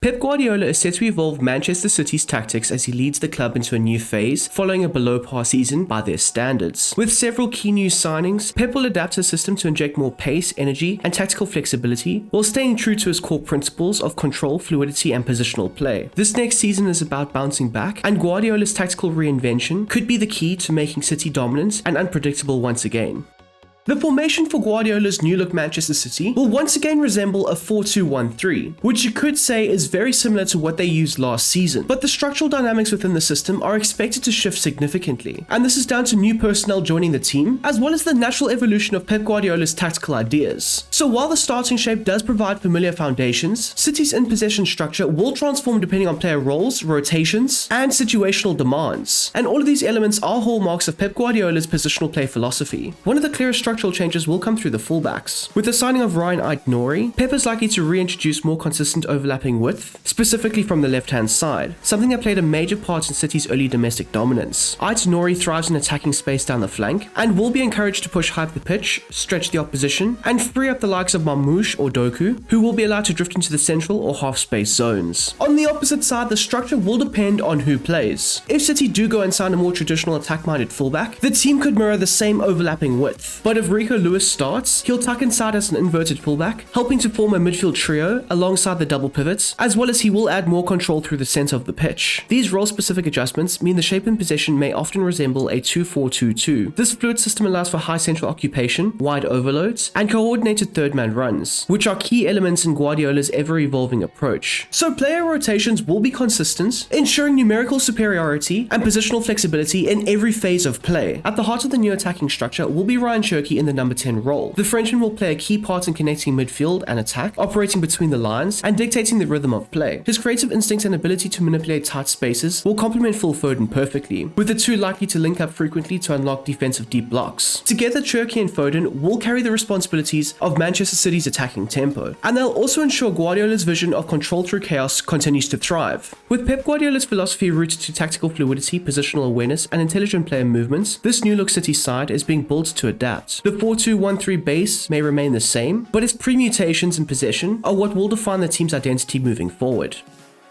Pep Guardiola is set to evolve Manchester City's tactics as he leads the club into a new phase following a below-par season by their standards. With several key new signings, Pep will adapt his system to inject more pace, energy, and tactical flexibility while staying true to his core principles of control, fluidity, and positional play. This next season is about bouncing back, and Guardiola's tactical reinvention could be the key to making City dominant and unpredictable once again. The formation for Guardiola's new-look Manchester City will once again resemble a 4-2-1-3, which you could say is very similar to what they used last season, but the structural dynamics within the system are expected to shift significantly, and this is down to new personnel joining the team, as well as the natural evolution of Pep Guardiola's tactical ideas. So while the starting shape does provide familiar foundations, City's in-possession structure will transform depending on player roles, rotations, and situational demands, and all of these elements are hallmarks of Pep Guardiola's positional play philosophy. One of the clearest structural changes will come through the fullbacks. With the signing of Ryan Aït-Nouri, Pep is likely to reintroduce more consistent overlapping width, specifically from the left-hand side, something that played a major part in City's early domestic dominance. Aït-Nouri thrives in attacking space down the flank, and will be encouraged to push high up the pitch, stretch the opposition, and free up the likes of Marmoush or Doku, who will be allowed to drift into the central or half-space zones. On the opposite side, the structure will depend on who plays. If City do go and sign a more traditional attack-minded fullback, the team could mirror the same overlapping width, but if Rico Lewis starts, he'll tuck inside as an inverted fullback, helping to form a midfield trio alongside the double pivots, as well as he will add more control through the center of the pitch. These role-specific adjustments mean the shape in possession may often resemble a 2-4-2-2. This fluid system allows for high central occupation, wide overloads, and coordinated third-man runs, which are key elements in Guardiola's ever-evolving approach. So player rotations will be consistent, ensuring numerical superiority and positional flexibility in every phase of play. At the heart of the new attacking structure will be Ryan Cherki in the number 10 role. The Frenchman will play a key part in connecting midfield and attack, operating between the lines, and dictating the rhythm of play. His creative instincts and ability to manipulate tight spaces will complement Phil Foden perfectly, with the two likely to link up frequently to unlock defensive deep blocks. Together, Cherki and Foden will carry the responsibilities of Manchester City's attacking tempo, and they'll also ensure Guardiola's vision of control through chaos continues to thrive. With Pep Guardiola's philosophy rooted to tactical fluidity, positional awareness, and intelligent player movements, this new-look City side is being built to adapt. The 4-2-1-3 base may remain the same, but its permutations in possession are what will define the team's identity moving forward.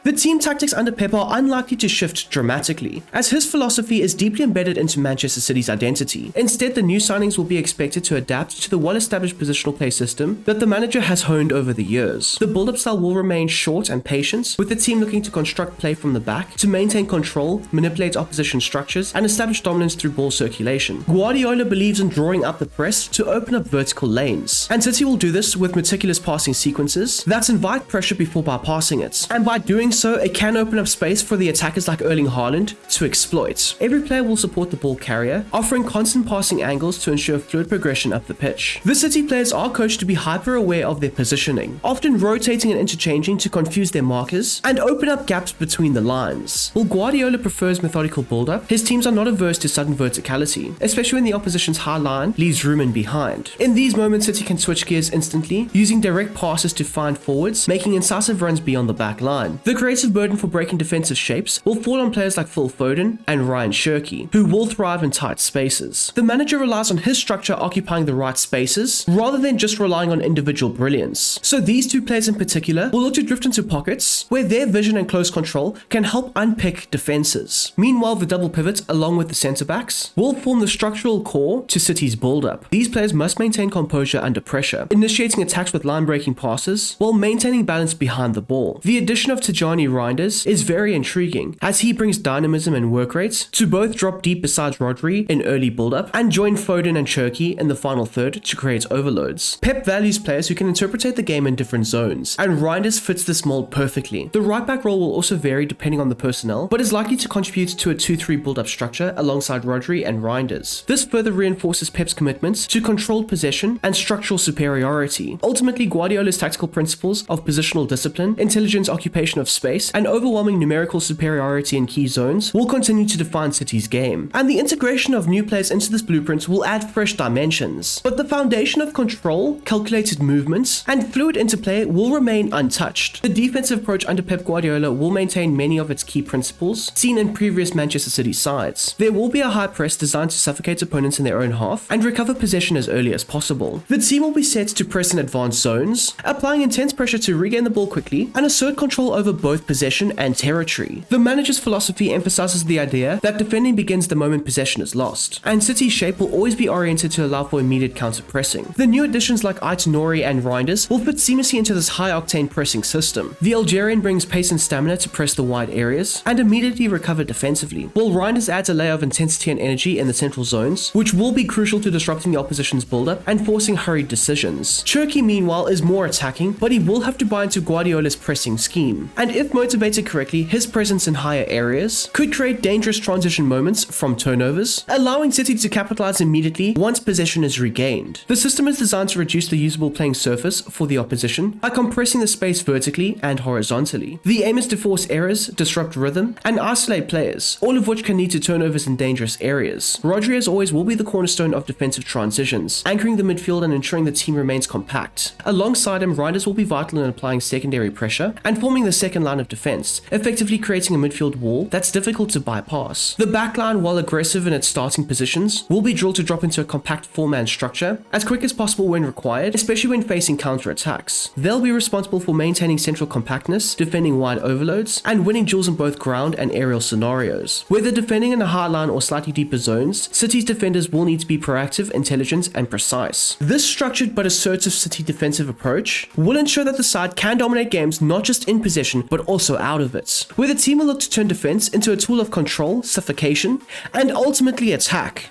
The team tactics under Pep are unlikely to shift dramatically, as his philosophy is deeply embedded into Manchester City's identity. Instead, the new signings will be expected to adapt to the well-established positional play system that the manager has honed over the years. The build-up style will remain short and patient, with the team looking to construct play from the back to maintain control, manipulate opposition structures, and establish dominance through ball circulation. Guardiola believes in drawing up the press to open up vertical lanes, and City will do this with meticulous passing sequences that invite pressure before bypassing it, and by doing so, it can open up space for the attackers like Erling Haaland to exploit. Every player will support the ball carrier, offering constant passing angles to ensure fluid progression up the pitch. The City players are coached to be hyper aware of their positioning, often rotating and interchanging to confuse their markers and open up gaps between the lines. While Guardiola prefers methodical build-up, his teams are not averse to sudden verticality, especially when the opposition's high line leaves room in behind. In these moments, City can switch gears instantly, using direct passes to find forwards, making incisive runs beyond the back line. The creative burden for breaking defensive shapes will fall on players like Phil Foden and Ryan Cherki, who will thrive in tight spaces. The manager relies on his structure occupying the right spaces, rather than just relying on individual brilliance. So these two players in particular will look to drift into pockets where their vision and close control can help unpick defenses. Meanwhile, the double pivot, along with the centre-backs, will form the structural core to City's build-up. These players must maintain composure under pressure, initiating attacks with line-breaking passes, while maintaining balance behind the ball. The addition of Tijani Reinders is very intriguing, as he brings dynamism and work rates to both drop deep besides Rodri in early build-up and join Foden and Cherki in the final third to create overloads. Pep values players who can interpret the game in different zones, and Reinders fits this mold perfectly. The right-back role will also vary depending on the personnel, but is likely to contribute to a 2-3 build-up structure alongside Rodri and Reinders. This further reinforces Pep's commitment to controlled possession and structural superiority. Ultimately, Guardiola's tactical principles of positional discipline, intelligent occupation of space and overwhelming numerical superiority in key zones will continue to define City's game, and the integration of new players into this blueprint will add fresh dimensions. But the foundation of control, calculated movements, and fluid interplay will remain untouched. The defensive approach under Pep Guardiola will maintain many of its key principles seen in previous Manchester City sides. There will be a high press designed to suffocate opponents in their own half and recover possession as early as possible. The team will be set to press in advanced zones, applying intense pressure to regain the ball quickly and assert control over both possession and territory. The manager's philosophy emphasizes the idea that defending begins the moment possession is lost, and City's shape will always be oriented to allow for immediate counter-pressing. The new additions like Aït-Nouri and Reinders will fit seamlessly into this high-octane pressing system. The Algerian brings pace and stamina to press the wide areas and immediately recover defensively, while Reinders adds a layer of intensity and energy in the central zones, which will be crucial to disrupting the opposition's build-up and forcing hurried decisions. Cherki, meanwhile, is more attacking, but he will have to buy into Guardiola's pressing scheme, and if motivated correctly, his presence in higher areas could create dangerous transition moments from turnovers, allowing City to capitalize immediately once possession is regained. The system is designed to reduce the usable playing surface for the opposition by compressing the space vertically and horizontally. The aim is to force errors, disrupt rhythm, and isolate players, all of which can lead to turnovers in dangerous areas. Rodri, as always, will be the cornerstone of defensive transitions, anchoring the midfield and ensuring the team remains compact. Alongside him, Reinders will be vital in applying secondary pressure and forming the second line of defense, effectively creating a midfield wall that's difficult to bypass. The backline, while aggressive in its starting positions, will be drilled to drop into a compact four-man structure as quick as possible when required, especially when facing counter-attacks. They'll be responsible for maintaining central compactness, defending wide overloads, and winning duels in both ground and aerial scenarios. Whether defending in a high line or slightly deeper zones, City's defenders will need to be proactive, intelligent, and precise. This structured but assertive City defensive approach will ensure that the side can dominate games not just in possession but also out of it, where the team will look to turn defense into a tool of control, suffocation, and ultimately attack.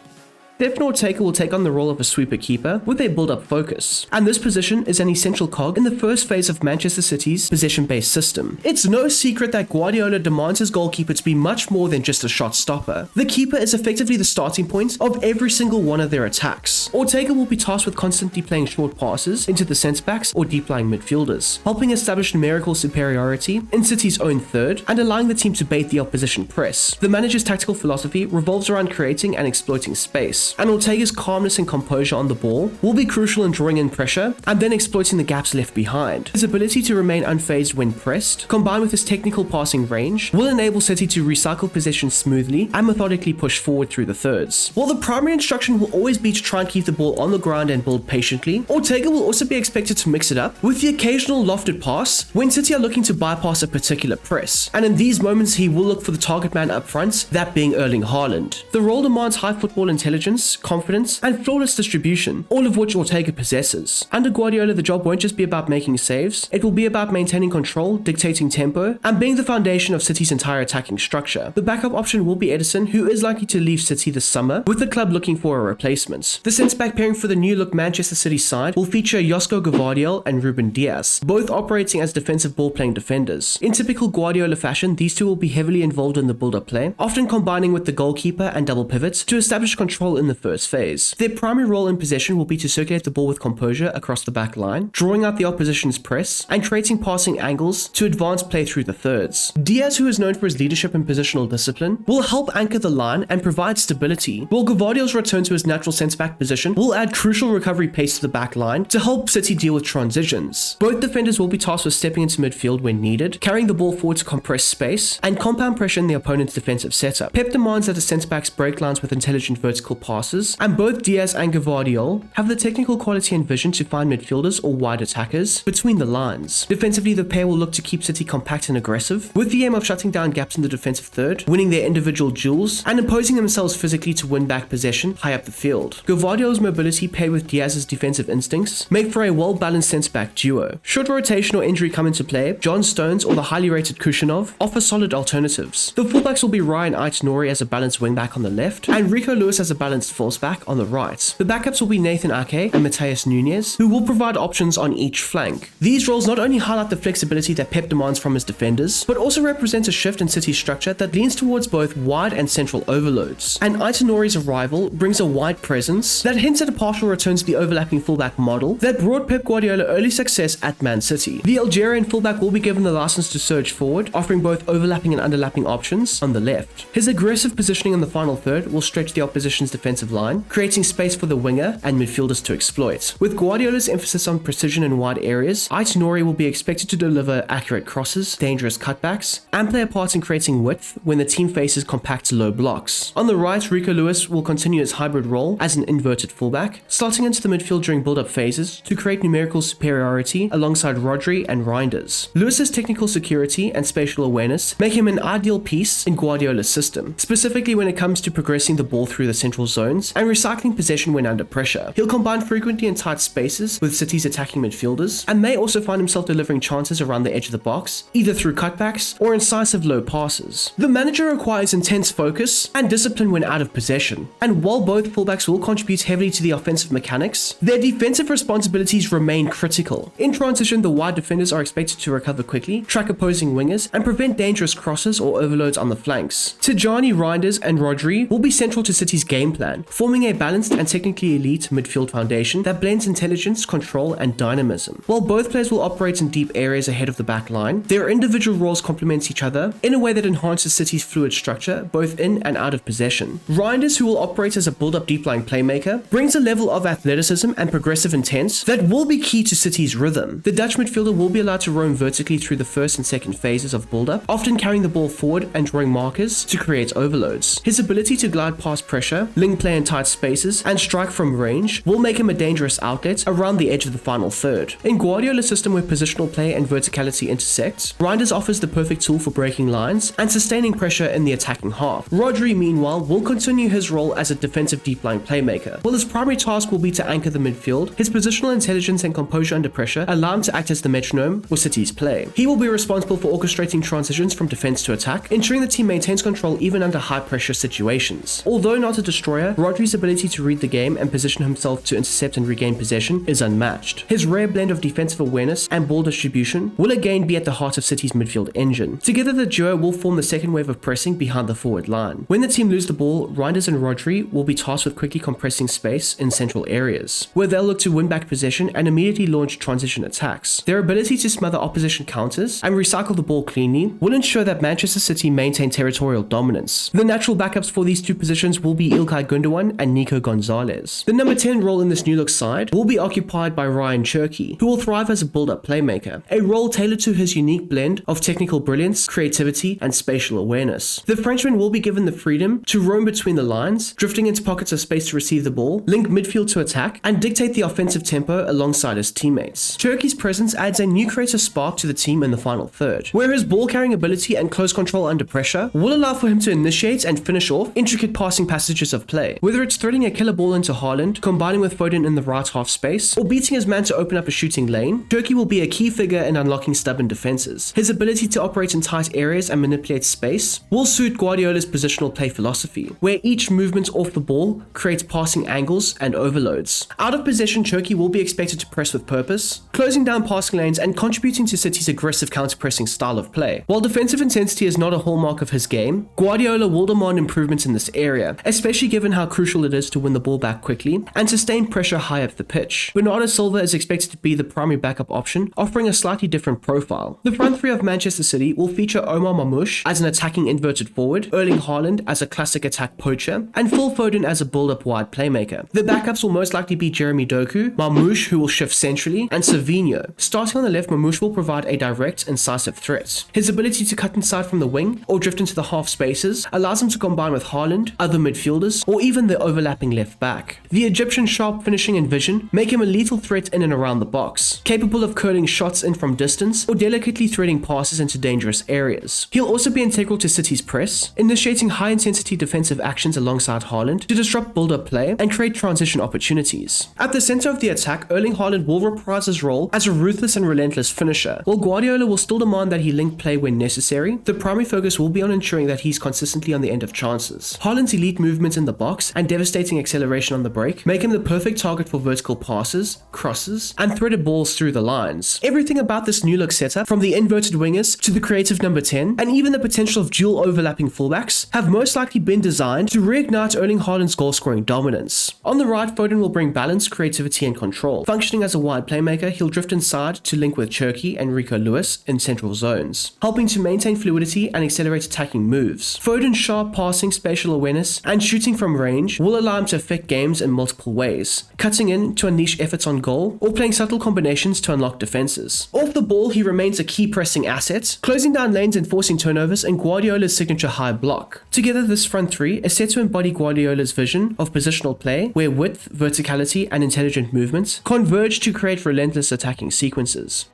Stefan Ortega will take on the role of a sweeper keeper with a build-up focus, and this position is an essential cog in the first phase of Manchester City's possession-based system. It's no secret that Guardiola demands his goalkeeper to be much more than just a shot stopper. The keeper is effectively the starting point of every single one of their attacks. Ortega will be tasked with constantly playing short passes into the centre-backs or deep-lying midfielders, helping establish numerical superiority in City's own third and allowing the team to bait the opposition press. The manager's tactical philosophy revolves around creating and exploiting space, and Ortega's calmness and composure on the ball will be crucial in drawing in pressure and then exploiting the gaps left behind. His ability to remain unfazed when pressed, combined with his technical passing range, will enable City to recycle possession smoothly and methodically push forward through the thirds. While the primary instruction will always be to try and keep the ball on the ground and build patiently, Ortega will also be expected to mix it up with the occasional lofted pass when City are looking to bypass a particular press, and in these moments he will look for the target man up front, that being Erling Haaland. The role demands high football intelligence, confidence, and flawless distribution, all of which Ortega possesses. Under Guardiola, the job won't just be about making saves, it will be about maintaining control, dictating tempo, and being the foundation of City's entire attacking structure. The backup option will be Edison, who is likely to leave City this summer, with the club looking for a replacement. The centre-back pairing for the new-look Manchester City side will feature Josko Gvardiol and Ruben Dias, both operating as defensive ball-playing defenders. In typical Guardiola fashion, these two will be heavily involved in the build-up play, often combining with the goalkeeper and double pivots to establish control in the first phase. Their primary role in possession will be to circulate the ball with composure across the back line, drawing out the opposition's press, and creating passing angles to advance play through the thirds. Diaz, who is known for his leadership and positional discipline, will help anchor the line and provide stability, while Gvardiol's return to his natural centre-back position will add crucial recovery pace to the back line to help City deal with transitions. Both defenders will be tasked with stepping into midfield when needed, carrying the ball forward to compress space, and compound pressure in the opponent's defensive setup. Pep demands that the centre-backs break lines with intelligent vertical passes, and both Diaz and Gvardiol have the technical quality and vision to find midfielders or wide attackers between the lines. Defensively, the pair will look to keep City compact and aggressive, with the aim of shutting down gaps in the defensive third, winning their individual duels, and imposing themselves physically to win back possession high up the field. Gvardiol's mobility paired with Diaz's defensive instincts make for a well-balanced centre-back duo. Should rotation or injury come into play, John Stones or the highly rated Kushinov offer solid alternatives. The fullbacks will be Ryan Aït-Nouri as a balanced wingback on the left, and Rico Lewis as a balanced relentless fullback on the right. The backups will be Nathan Ake and Mateus Nunes, who will provide options on each flank. These roles not only highlight the flexibility that Pep demands from his defenders, but also represent a shift in City's structure that leans towards both wide and central overloads. And Aitonori's arrival brings a wide presence that hints at a partial return to the overlapping fullback model that brought Pep Guardiola early success at Man City. The Algerian fullback will be given the license to surge forward, offering both overlapping and underlapping options on the left. His aggressive positioning in the final third will stretch the opposition's defensive line, creating space for the winger and midfielders to exploit. With Guardiola's emphasis on precision in wide areas, Aitonori will be expected to deliver accurate crosses, dangerous cutbacks, and play a part in creating width when the team faces compact low blocks. On the right, Rico Lewis will continue his hybrid role as an inverted fullback, slotting into the midfield during build-up phases to create numerical superiority alongside Rodri and Reinders. Lewis's technical security and spatial awareness make him an ideal piece in Guardiola's system, specifically when it comes to progressing the ball through the central zones and recycling possession when under pressure. He'll combine frequently in tight spaces with City's attacking midfielders, and may also find himself delivering chances around the edge of the box, either through cutbacks or incisive low passes. The manager requires intense focus and discipline when out of possession, and while both fullbacks will contribute heavily to the offensive mechanics, their defensive responsibilities remain critical. In transition, the wide defenders are expected to recover quickly, track opposing wingers, and prevent dangerous crosses or overloads on the flanks. Tijani, Reinders, and Rodri will be central to City's game plan, forming a balanced and technically elite midfield foundation that blends intelligence, control, and dynamism. While both players will operate in deep areas ahead of the back line, their individual roles complement each other in a way that enhances City's fluid structure, both in and out of possession. Reinders, who will operate as a build-up deep-lying playmaker, brings a level of athleticism and progressive intent that will be key to City's rhythm. The Dutch midfielder will be allowed to roam vertically through the first and second phases of build-up, often carrying the ball forward and drawing markers to create overloads. His ability to glide past pressure, link play in tight spaces, and strike from range will make him a dangerous outlet around the edge of the final third. In Guardiola's system where positional play and verticality intersect, Reinders offers the perfect tool for breaking lines and sustaining pressure in the attacking half. Rodri, meanwhile, will continue his role as a defensive deep-lying playmaker. While his primary task will be to anchor the midfield, his positional intelligence and composure under pressure allow him to act as the metronome with City's play. He will be responsible for orchestrating transitions from defense to attack, ensuring the team maintains control even under high-pressure situations. Although not a destroyer, Rodri's ability to read the game and position himself to intercept and regain possession is unmatched. His rare blend of defensive awareness and ball distribution will again be at the heart of City's midfield engine. Together, the duo will form the second wave of pressing behind the forward line. When the team lose the ball, Reinders and Rodri will be tasked with quickly compressing space in central areas, where they'll look to win back possession and immediately launch transition attacks. Their ability to smother opposition counters and recycle the ball cleanly will ensure that Manchester City maintain territorial dominance. The natural backups for these two positions will be Ilkay Gundogan and Nico Gonzalez. The number 10 role in this new look side will be occupied by Ryan Cherki, who will thrive as a build-up playmaker, a role tailored to his unique blend of technical brilliance, creativity, and spatial awareness. The Frenchman will be given the freedom to roam between the lines, drifting into pockets of space to receive the ball, link midfield to attack, and dictate the offensive tempo alongside his teammates. Cherki's presence adds a new creative spark to the team in the final third, where his ball-carrying ability and close control under pressure will allow for him to initiate and finish off intricate passing passages of play. Whether it's threading a killer ball into Haaland, combining with Foden in the right half space, or beating his man to open up a shooting lane, Cherki will be a key figure in unlocking stubborn defenses. His ability to operate in tight areas and manipulate space will suit Guardiola's positional play philosophy, where each movement off the ball creates passing angles and overloads. Out of possession, Cherki will be expected to press with purpose, closing down passing lanes and contributing to City's aggressive counter-pressing style of play. While defensive intensity is not a hallmark of his game, Guardiola will demand improvements in this area, especially given how crucial it is to win the ball back quickly and sustain pressure high up the pitch. Bernardo Silva is expected to be the primary backup option, offering a slightly different profile. The front three of Manchester City will feature Omar Mamouche as an attacking inverted forward, Erling Haaland as a classic attack poacher, and Phil Foden as a build-up wide playmaker. The backups will most likely be Jeremy Doku, Mamouche, who will shift centrally, and Savinho. Starting on the left, Mamouche will provide a direct, incisive threat. His ability to cut inside from the wing or drift into the half spaces allows him to combine with Haaland, other midfielders, or even the overlapping left back. The Egyptian's sharp finishing and vision make him a lethal threat in and around the box, capable of curling shots in from distance or delicately threading passes into dangerous areas. He'll also be integral to City's press, initiating high-intensity defensive actions alongside Haaland to disrupt build-up play and create transition opportunities. At the center of the attack, Erling Haaland will reprise his role as a ruthless and relentless finisher. While Guardiola will still demand that he link play when necessary, the primary focus will be on ensuring that he's consistently on the end of chances. Haaland's elite movement in the box box and devastating acceleration on the break make him the perfect target for vertical passes, crosses, and threaded balls through the lines. Everything about this new look setup, from the inverted wingers to the creative number 10, and even the potential of dual overlapping fullbacks, have most likely been designed to reignite Erling Haaland's goal-scoring dominance. On the right, Foden will bring balance, creativity, and control. Functioning as a wide playmaker, he'll drift inside to link with Cherki and Rico Lewis in central zones, helping to maintain fluidity and accelerate attacking moves. Foden's sharp passing, spatial awareness, and shooting from range will allow him to affect games in multiple ways, cutting in to unleash efforts on goal, or playing subtle combinations to unlock defenses. Off the ball, he remains a key pressing asset, closing down lanes and forcing turnovers in Guardiola's signature high block. Together, this front three is set to embody Guardiola's vision of positional play, where width, verticality, and intelligent movements converge to create relentless attacking sequences.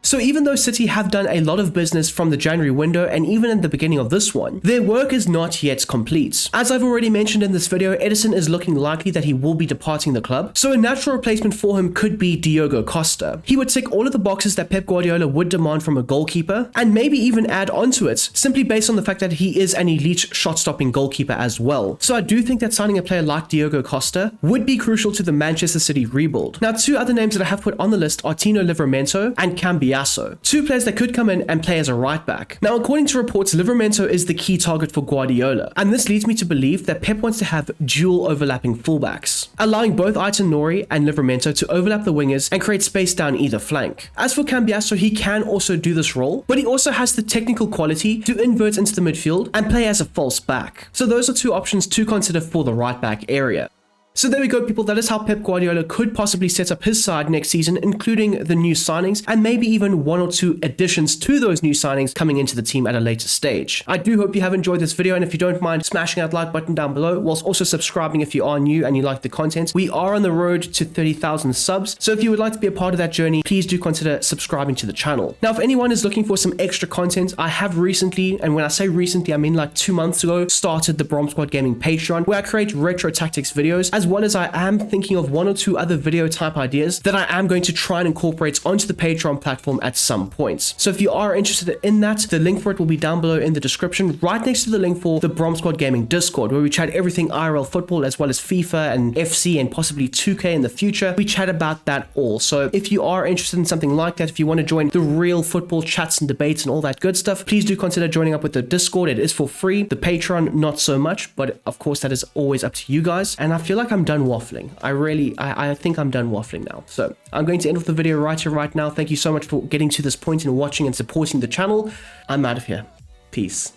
So even though City have done a lot of business from the January window and even in the beginning of this one, their work is not yet complete. As I've already mentioned in this video, Edison is looking likely that he will be departing the club, so a natural replacement for him could be Diogo Costa. He would tick all of the boxes that Pep Guardiola would demand from a goalkeeper, and maybe even add onto it, simply based on the fact that he is an elite shot-stopping goalkeeper as well. So I do think that signing a player like Diogo Costa would be crucial to the Manchester City rebuild. Now, two other names that I have put on the list are Tino Livramento and Cambiasso, two players that could come in and play as a right back. Now, according to reports, Livramento is the key target for Guardiola, and this leads me to believe that Pep wants to have dual overlapping fullbacks, allowing both Aiton Nori and Livramento to overlap the wingers and create space down either flank. As for Cambiasso, he can also do this role, but he also has the technical quality to invert into the midfield and play as a false back. So those are two options to consider for the right back area. So there we go, people. That is how Pep Guardiola could possibly set up his side next season, including the new signings and maybe even one or two additions to those new signings coming into the team at a later stage. I do hope you have enjoyed this video, and if you don't mind smashing that like button down below, whilst also subscribing if you are new and you like the content. We are on the road to 30,000 subs, so if you would like to be a part of that journey, please do consider subscribing to the channel. Now, if anyone is looking for some extra content, I have recently, and when I say recently, I mean like 2 months ago, started the Brom Squad Gaming Patreon, where I create retro tactics videos, as well as I am thinking of 1 or 2 other video type ideas that I am going to try and incorporate onto the Patreon platform at some point. So if you are interested in that, the link for it will be down below in the description, right next to the link for the Brom Squad Gaming Discord, where we chat everything IRL football, as well as FIFA and FC and possibly 2K in the future. We chat about that all. So if you are interested in something like that, if you want to join the real football chats and debates and all that good stuff, please do consider joining up with the Discord. It is for free. The Patreon, not so much, but of course that is always up to you guys. And I feel like I'm done waffling. I think I'm done waffling now. So I'm going to end off the video right here, right now. Thank you so much for getting to this point and watching and supporting the channel. I'm out of here. Peace.